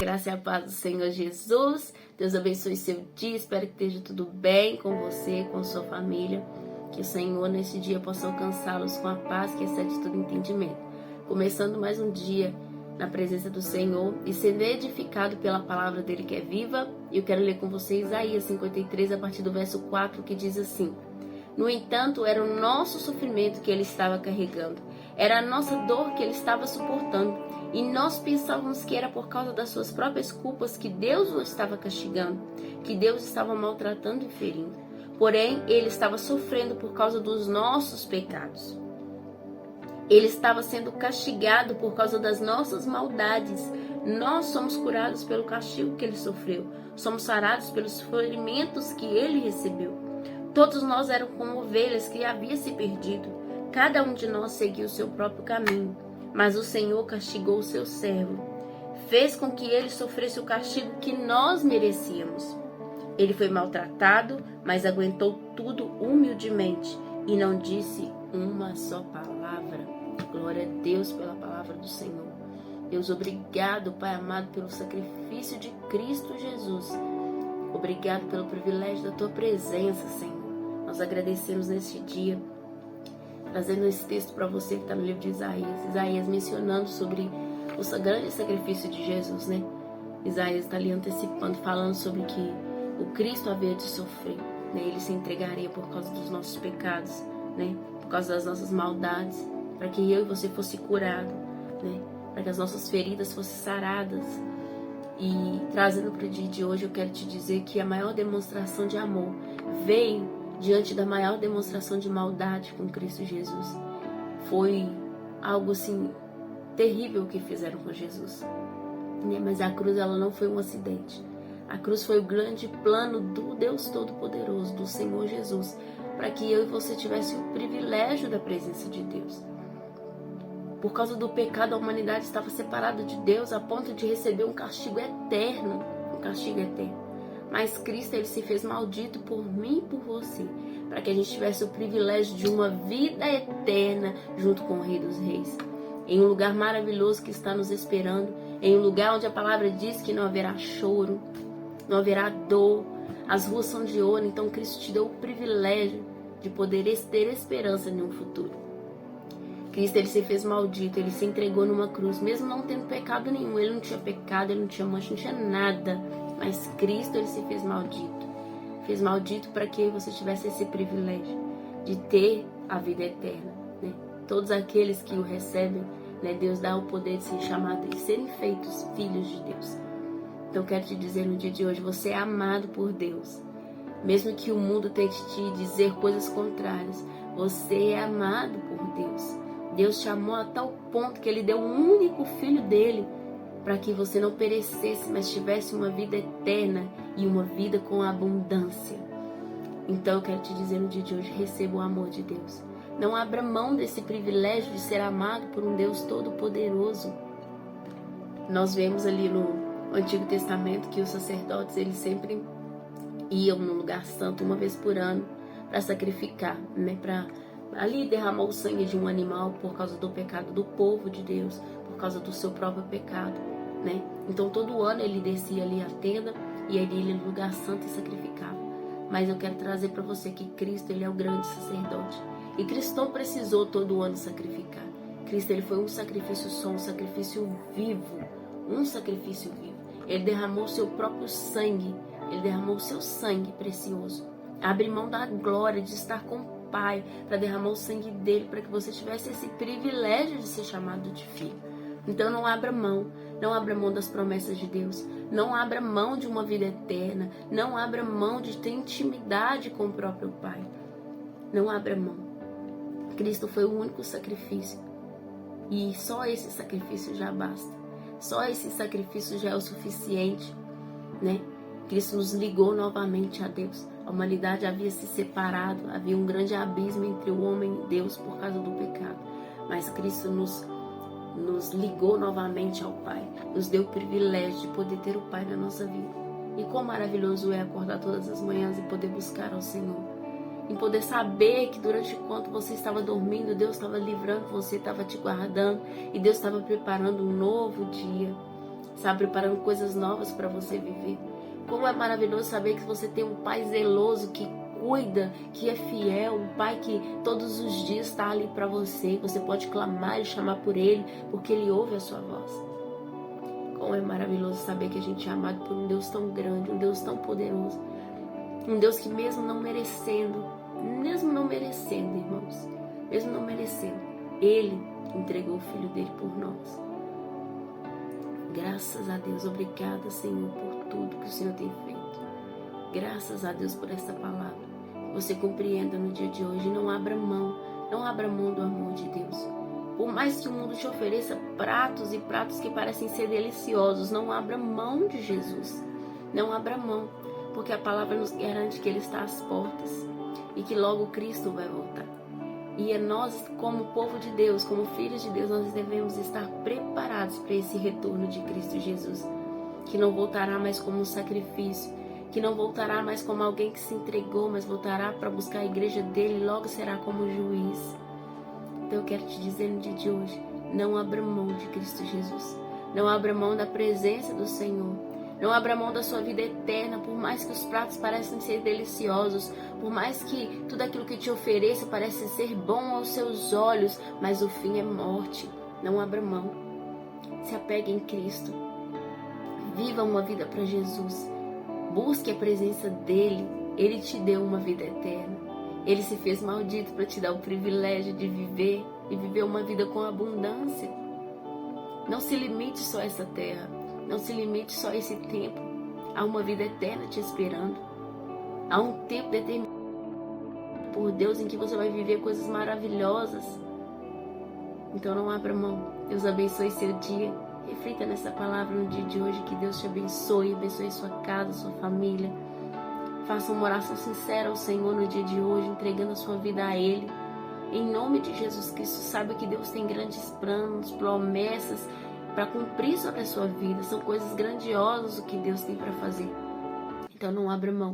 graça e a paz do Senhor Jesus. Deus abençoe seu dia. Espero que esteja tudo bem com você, com sua família. Que o Senhor neste dia possa alcançá-los com a paz que excede todo entendimento. Começando mais um dia na presença do Senhor e sendo edificado pela palavra dele que é viva. Eu quero ler com você Isaías 53 a partir do verso 4, que diz assim: No entanto, era o nosso sofrimento que ele estava carregando, era a nossa dor que ele estava suportando, e nós pensávamos que era por causa das suas próprias culpas que Deus o estava castigando, que Deus estava maltratando e ferindo. Porém, ele estava sofrendo por causa dos nossos pecados. Ele estava sendo castigado por causa das nossas maldades. Nós somos curados pelo castigo que ele sofreu. Somos sarados pelos ferimentos que ele recebeu. Todos nós éramos como ovelhas que havia se perdido. Cada um de nós seguiu o seu próprio caminho. Mas o Senhor castigou o seu servo. Fez com que ele sofresse o castigo que nós merecíamos. Ele foi maltratado, mas aguentou tudo humildemente e não disse uma só palavra. Glória a Deus pela palavra do Senhor. Deus, obrigado, Pai amado, pelo sacrifício de Cristo Jesus. Obrigado pelo privilégio da Tua presença, Senhor. Nós agradecemos neste dia, trazendo esse texto para você que está no livro de Isaías. Isaías mencionando sobre o grande sacrifício de Jesus, né? Isaías está ali antecipando, falando sobre que o Cristo havia de sofrer, né? Ele se entregaria por causa dos nossos pecados, né? Por causa das nossas maldades, para que eu e você fosse curado, né? Para que as nossas feridas fossem saradas. E trazendo para o dia de hoje, eu quero te dizer que a maior demonstração de amor veio diante da maior demonstração de maldade com Cristo Jesus. Foi algo assim terrível que fizeram com Jesus, né? Mas a cruz, ela não foi um acidente. A cruz foi o grande plano do Deus Todo-Poderoso, do Senhor Jesus, para que eu e você tivesse o privilégio da presença de Deus. Por causa do pecado, a humanidade estava separada de Deus a ponto de receber um castigo eterno, Mas Cristo, ele se fez maldito por mim e por você, para que a gente tivesse o privilégio de uma vida eterna junto com o Rei dos Reis, em um lugar maravilhoso que está nos esperando, em um lugar onde a palavra diz que não haverá choro, não haverá dor, as ruas são de ouro. Então Cristo te deu o privilégio de poder ter esperança em um futuro. Cristo, ele se fez maldito, ele se entregou numa cruz, mesmo não tendo pecado nenhum. Ele não tinha pecado, ele não tinha mancha, não tinha nada. Mas Cristo, ele se fez maldito. Fez maldito para que você tivesse esse privilégio de ter a vida eterna, né? Todos aqueles que o recebem, né, Deus dá o poder de ser chamado e serem feitos filhos de Deus. Então eu quero te dizer no dia de hoje, você é amado por Deus. Mesmo que o mundo tente te dizer coisas contrárias, você é amado por Deus. Deus te amou a tal ponto que ele deu um único filho dele para que você não perecesse, mas tivesse uma vida eterna e uma vida com abundância. Então eu quero te dizer no dia de hoje, receba o amor de Deus. Não abra mão desse privilégio de ser amado por um Deus Todo-Poderoso. Nós vemos ali no Antigo Testamento que os sacerdotes, eles sempre iam no lugar santo uma vez por ano para sacrificar, né? Para ali derramar o sangue de um animal por causa do pecado do povo de Deus, por causa do seu próprio pecado, né? Então todo ano ele descia ali a tenda e ele ia no lugar santo e sacrificava. Mas eu quero trazer para você que Cristo, ele é o grande sacerdote. E Cristo não precisou todo ano sacrificar. Cristo, ele foi um sacrifício só, um sacrifício vivo. Ele derramou o seu próprio sangue. Ele derramou o seu sangue precioso. Abre mão da glória de estar com o Pai para derramar o sangue dele, para que você tivesse esse privilégio de ser chamado de filho. Então não abra mão das promessas de Deus. Não abra mão de uma vida eterna. Não abra mão de ter intimidade com o próprio Pai. Não abra mão. Cristo foi o único sacrifício. E só esse sacrifício já basta. Só esse sacrifício já é o suficiente, né? Cristo nos ligou novamente a Deus. A humanidade havia se separado, havia um grande abismo entre o homem e Deus por causa do pecado. Mas Cristo nos ligou novamente ao Pai, nos deu o privilégio de poder ter o Pai na nossa vida. E quão maravilhoso é acordar todas as manhãs e poder buscar ao Senhor. Em poder saber que durante enquanto você estava dormindo, Deus estava livrando você, estava te guardando e Deus estava preparando um novo dia. sabe, preparando coisas novas para você viver. Como é maravilhoso saber que você tem um Pai zeloso que cuida, que é fiel, um Pai que todos os dias está ali para você. Você pode clamar e chamar por Ele, porque Ele ouve a sua voz. Como é maravilhoso saber que a gente é amado por um Deus tão grande, um Deus tão poderoso, um Deus que mesmo não merecendo, irmãos, mesmo não merecendo, Ele entregou o Filho dele por nós. Graças a Deus, obrigada, Senhor, por tudo que o Senhor tem feito. Graças a Deus por essa palavra. Você compreenda no dia de hoje, não abra mão do amor de Deus. Por mais que o mundo te ofereça pratos e pratos que parecem ser deliciosos, não abra mão de Jesus. Não abra mão, porque a palavra nos garante que Ele está às portas e que logo Cristo vai voltar. E é nós, como povo de Deus, como filhos de Deus, nós devemos estar preparados para esse retorno de Cristo Jesus, que não voltará mais como um sacrifício, que não voltará mais como alguém que se entregou, mas voltará para buscar a igreja dele e logo será como juiz. Então eu quero te dizer no dia de hoje, não abra mão de Cristo Jesus, não abra mão da presença do Senhor, não abra mão da sua vida eterna, por mais que os pratos parecem ser deliciosos, por mais que tudo aquilo que te ofereça parece ser bom aos seus olhos, mas o fim é morte. Não abra mão. Se apegue em Cristo. Viva uma vida para Jesus. Busque a presença dEle. Ele te deu uma vida eterna. Ele se fez maldito para te dar o privilégio de viver e viver uma vida com abundância. Não se limite só a essa terra. Não se limite só a esse tempo. Há uma vida eterna te esperando. Há um tempo determinado por Deus em que você vai viver coisas maravilhosas. Então não abra mão. Deus abençoe seu dia. Reflita nessa palavra no dia de hoje. Que Deus te abençoe sua casa, sua família. Faça uma oração sincera ao Senhor no dia de hoje, entregando a sua vida a Ele. Em nome de Jesus Cristo, saiba que Deus tem grandes planos, promessas para cumprir sobre a sua vida. São coisas grandiosas o que Deus tem para fazer. Então não abra mão.